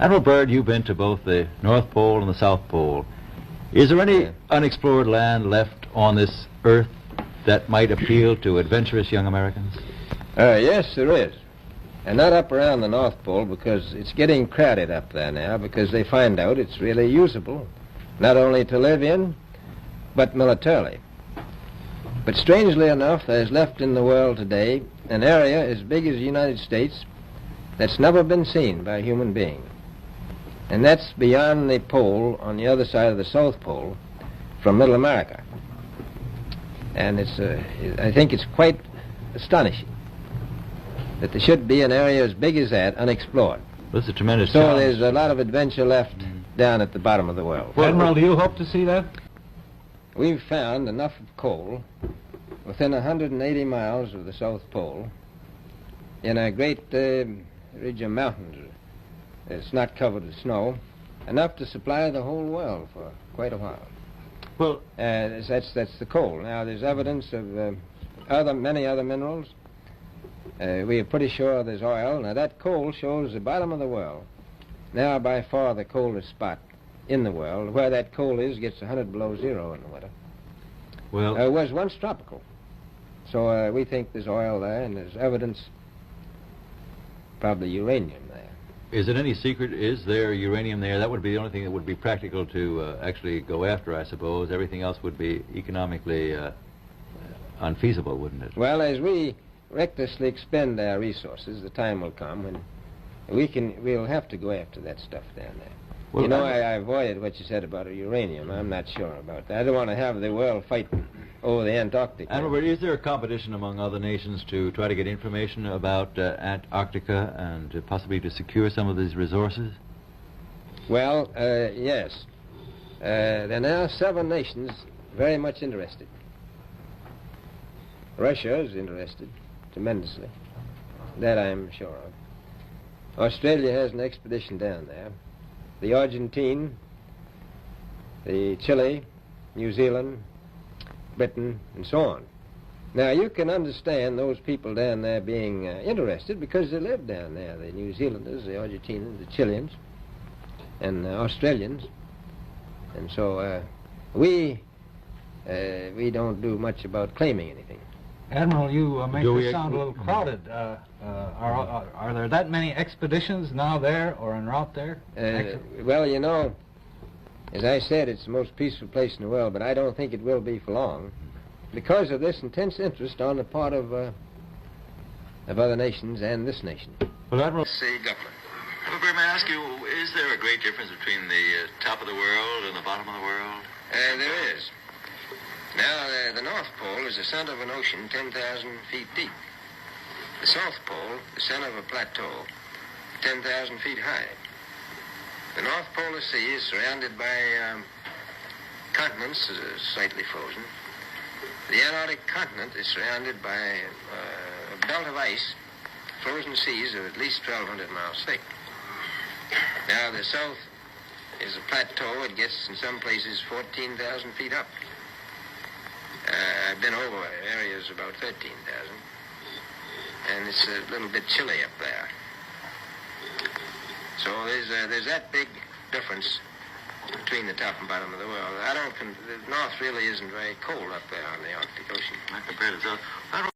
Admiral Byrd, you've been to both the North Pole and the South Pole. Is there any unexplored land left on this Earth that might appeal to adventurous young Americans? Yes, there is. And not up around the North Pole, because it's getting crowded up there now, because they find out it's really usable, not only to live in, but militarily. But strangely enough, there's left in the world today an area as big as the United States that's never been seen by a human being. And that's beyond the pole on the other side of the South Pole from Middle America. And I think it's quite astonishing that there should be an area as big as that unexplored. This is a tremendous So challenge. there's a lot of adventure left down at the bottom of the world. Well, Admiral, do you hope to see that? We've found enough of coal within 180 miles of the South Pole in a great ridge of mountains. It's not covered with snow, enough to supply the whole world for quite a while. Well, that's the coal. Now, there's evidence of many other minerals. We are pretty sure there's oil. Now, that coal shows the bottom of the world. Now, by far the coldest spot in the world. Where that coal is gets 100 below zero in the winter. well, It was once tropical. So we think there's oil there, and there's evidence, probably uranium there. is it any secret? Is there uranium there? That would be the only thing that would be practical to actually go after, I suppose. Everything else would be economically unfeasible, wouldn't it? Well, as we recklessly expend our resources, the time will come when we'll have to go after that stuff down there. Well, you know, I avoided what you said about uranium. I'm not sure about that. I don't want to have the world fighting over the Antarctic. Admiral, is there a competition among other nations to try to get information about Antarctica and possibly to secure some of these resources? Well, yes. There are now 7 nations very much interested. Russia is interested tremendously. That I'm sure of. Australia has an expedition down there. The Argentine, the Chile, New Zealand, Britain, and so on. Now, you can understand those people down there being interested because they live down there, the New Zealanders, the Argentinians, the Chileans, and the Australians. And so we don't do much about claiming anything. Admiral, you make this sound a little crowded. Are there that many expeditions now there or en route there? Well, you know, as I said, it's the most peaceful place in the world, but I don't think it will be for long because of this intense interest on the part of other nations and this nation. Well, Admiral... Say government. Well, Byrd, may I ask you, is there a great difference between the top of the world and the bottom of the world? There is. Now, the North Pole is the center of an ocean 10,000 feet deep. The South Pole, the center of a plateau 10,000 feet high. The North Polar Sea is surrounded by continents slightly frozen. The Antarctic continent is surrounded by a belt of ice, frozen seas of at least 1,200 miles thick. Now, the South is a plateau. It gets, in some places, 14,000 feet up. I've been over areas about 13,000, and it's a little bit chilly up there. So there's that big difference between the top and bottom of the world. The North really isn't very cold up there on the Arctic Ocean. Not compared to the South.